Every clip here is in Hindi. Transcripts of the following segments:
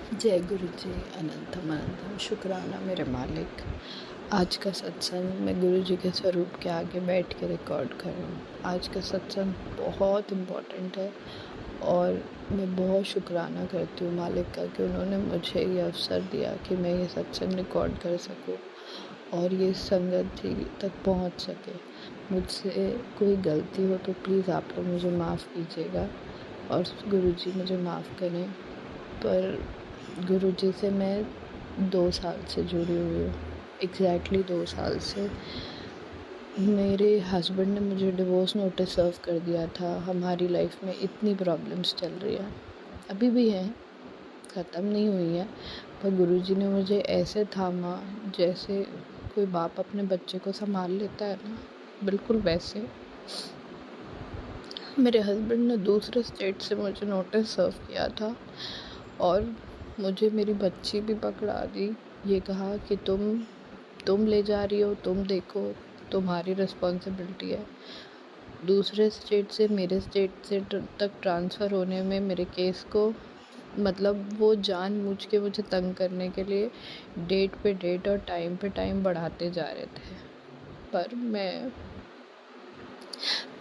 जय गुरु जी। अनंतम अनंतम शुक्राना मेरे मालिक। आज का सत्संग मैं गुरु जी के स्वरूप के आगे बैठ के रिकॉर्ड कर रही हूँ। आज का सत्संग बहुत इम्पोर्टेंट है और मैं बहुत शुक्राना करती हूँ मालिक का कि उन्होंने मुझे ये अवसर दिया कि मैं ये सत्संग रिकॉर्ड कर सकूँ और ये संगत जी तक पहुँच सके। मुझसे कोई गलती हो तो प्लीज़ आप लोग मुझे माफ़ कीजिएगा और गुरु जी मुझे माफ़ करें। पर गुरु जी से मैं 2 साल से जुड़ी हुई हूँ, एग्जैक्टली 2 साल से। मेरे हस्बैंड ने मुझे डिवोर्स नोटिस सर्व कर दिया था। हमारी लाइफ में इतनी प्रॉब्लम्स चल रही हैं, अभी भी हैं, ख़त्म नहीं हुई हैं, पर गुरु जी ने मुझे ऐसे थामा जैसे कोई बाप अपने बच्चे को संभाल लेता है ना, बिल्कुल वैसे। मेरे हस्बैंड ने दूसरे स्टेट से मुझे नोटिस सर्व किया था और मुझे मेरी बच्ची भी पकड़ा दी। ये कहा कि तुम ले जा रही हो, तुम देखो, तुम्हारी रिस्पॉन्सिबिलिटी है। दूसरे स्टेट से मेरे स्टेट से तक ट्रांसफ़र होने में मेरे केस को मतलब वो जानबूझ के मुझे तंग करने के लिए डेट पे डेट और टाइम पे टाइम बढ़ाते जा रहे थे, पर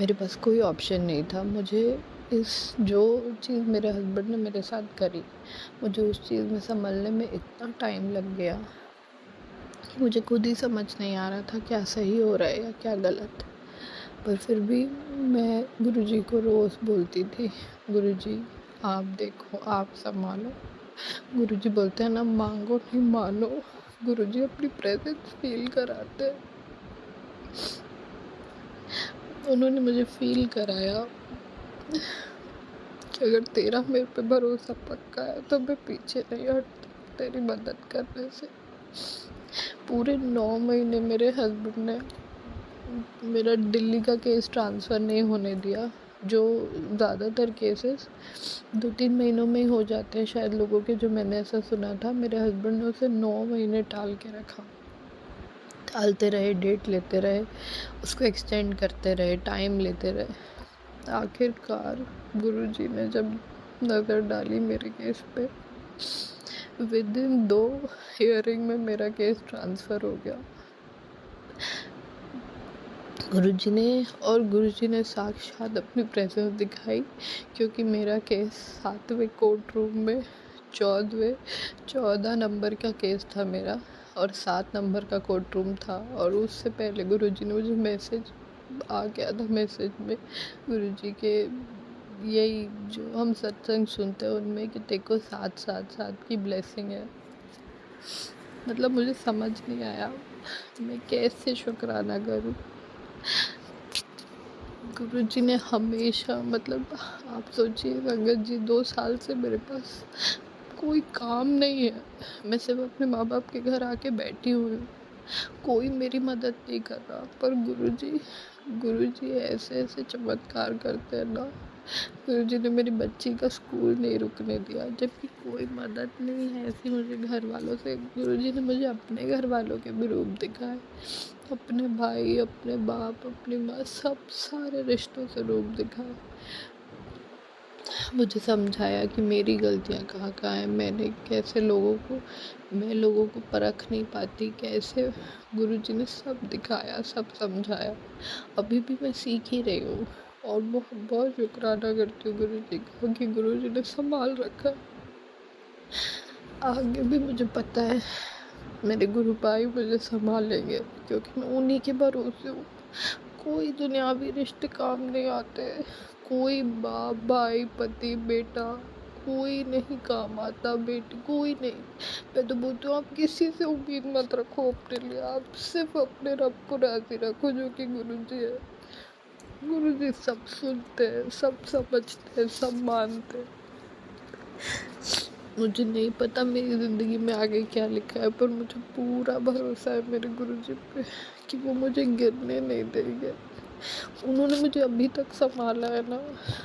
मेरे पास कोई ऑप्शन नहीं था। मुझे जो चीज़ मेरे हस्बैंड ने मेरे साथ करी, मुझे उस चीज़ में संभलने में इतना टाइम लग गया कि मुझे खुद ही समझ नहीं आ रहा था क्या सही हो रहा है या क्या गलत। पर फिर भी मैं गुरुजी को रोज़ बोलती थी, गुरुजी आप देखो, आप संभालो। गुरुजी बोलते हैं ना, मांगो नहीं मानो। गुरुजी अपनी प्रेजेंस फील कराते हैं। उन्होंने मुझे फील कराया कि अगर तेरा मेरे पे भरोसा पक्का है तो मैं पीछे नहीं हटती तेरी मदद करने से। पूरे 9 महीने मेरे हस्बैंड ने मेरा दिल्ली का केस ट्रांसफ़र नहीं होने दिया। जो ज़्यादातर केसेस 2-3 महीनों में ही हो जाते हैं शायद लोगों के, जो मैंने ऐसा सुना था, मेरे हस्बैंड ने उसे 9 महीने टाल के रखा। टालते रहे, डेट लेते रहे, उसको एक्सटेंड करते रहे, टाइम लेते रहे। आखिरकार गुरुजी ने जब नज़र डाली मेरे केस पे, विदिन 2 हियरिंग में मेरा केस ट्रांसफ़र हो गया। गुरुजी ने साक्षात अपनी प्रेजेंस दिखाई, क्योंकि मेरा केस 7वें कोर्ट रूम में 14 नंबर का केस था मेरा और 7 नंबर का कोर्ट रूम था। और उससे पहले गुरुजी ने मुझे मैसेज आ गया था, मैसेज में गुरुजी के यही जो हम सत्संग सुनते हैं उनमें कि देखो 7-7-7 की ब्लेसिंग है। मतलब मुझे समझ नहीं आया मैं कैसे शुक्राना करूं। गुरुजी ने हमेशा, मतलब आप सोचिए संगत जी, 2 साल से मेरे पास कोई काम नहीं है। मैं सिर्फ अपने माँ बाप के घर आके बैठी हुई हूँ, कोई मेरी मदद नहीं कर रहा। पर गुरुजी ऐसे ऐसे चमत्कार करते हैं ना। गुरुजी ने मेरी बच्ची का स्कूल नहीं रुकने दिया, जबकि कोई मदद नहीं है ऐसी मुझे घर वालों से। गुरुजी ने मुझे अपने घर वालों के भी रूप दिखाए, अपने भाई, अपने बाप, अपनी माँ, सब सारे रिश्तों से रूप दिखाए। मुझे समझाया कि मेरी गलतियाँ कहाँ कहाँ हैं, मैं लोगों को परख नहीं पाती कैसे। गुरुजी ने सब दिखाया, सब समझाया। अभी भी मैं सीख ही रही हूँ और बहुत बहुत शुक्राना करती हूँ गुरुजी का कि गुरुजी ने संभाल रखा है। आगे भी मुझे पता है मेरे गुरु भाई मुझे संभालेंगे, क्योंकि मैं उन्हीं के भरोसे हूँ। कोई दुनियावी रिश्ते काम नहीं आते, कोई बाप, भाई, पति, बेटा, कोई नहीं काम आता। बेटी कोई नहीं। मैं तो बोलती हूँ आप किसी से उम्मीद मत रखो अपने लिए, आप सिर्फ अपने रब को राजी रखो जो कि गुरुजी है। गुरुजी सब सुनते हैं, सब समझते हैं, सब मानते हैं। मुझे नहीं पता मेरी ज़िंदगी में आगे क्या लिखा है, पर मुझे पूरा भरोसा है मेरे गुरुजी पे कि वो मुझे गिरने नहीं देंगे। उन्होंने मुझे अभी तक संभाला है ना।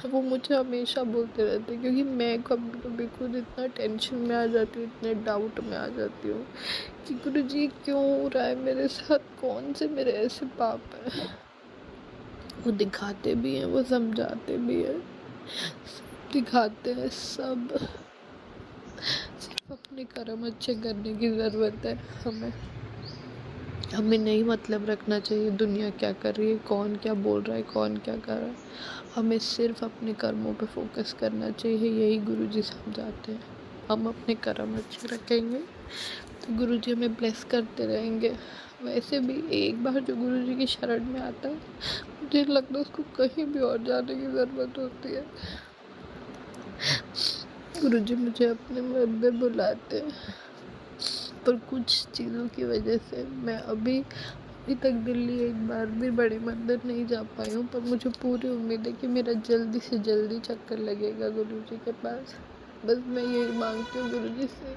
वो मुझे हमेशा बोलते रहते हैं, क्योंकि मैं कभी कभी खुद इतना टेंशन में आ जाती हूँ, इतने डाउट में आ जाती हूँ कि गुरुजी क्यों हो रहा है मेरे साथ, कौन से मेरे ऐसे पाप हैं। वो दिखाते भी हैं, वो समझाते भी हैं, दिखाते हैं सब। सिर्फ अपने कर्म अच्छे करने की ज़रूरत है। हमें नहीं मतलब रखना चाहिए दुनिया क्या कर रही है, कौन क्या बोल रहा है, कौन क्या कर रहा है। हमें सिर्फ अपने कर्मों पे फोकस करना चाहिए, यही गुरुजी समझाते हैं। हम अपने कर्म अच्छे रखेंगे तो गुरुजी हमें ब्लेस करते रहेंगे। वैसे भी एक बार जो गुरुजी की शरण में आता है, मुझे लगता है उसको कहीं भी और जाने की ज़रूरत होती है। गुरुजी मुझे अपने मंदिर बुलाते हैं, पर कुछ चीज़ों की वजह से मैं अभी तक दिल्ली एक बार भी बड़े मंदिर नहीं जा पाई हूँ। पर मुझे पूरी उम्मीद है कि मेरा जल्दी से जल्दी चक्कर लगेगा गुरुजी के पास। बस मैं यही मांगती हूँ गुरुजी से,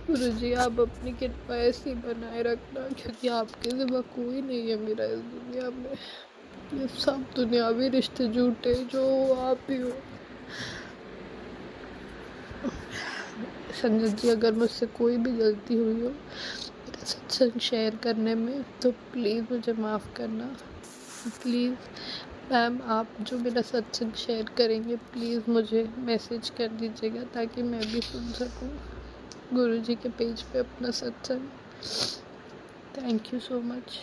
गुरुजी आप अपनी कृपा ऐसी बनाए रखना, क्योंकि आपके सिवा कोई नहीं है मेरा इस दुनिया में। ये सब दुनियावी रिश्ते झूठे, जो आप ही हो। संगत जी, अगर मुझसे कोई भी गलती हुई हो मेरा सत्संग शेयर करने में, तो प्लीज़ मुझे माफ़ करना। प्लीज़ मैम, आप जो मेरा सत्संग शेयर करेंगे प्लीज़ मुझे मैसेज कर दीजिएगा, ताकि मैं भी सुन सकूं गुरुजी के पेज पे अपना सत्संग। Thank you so much.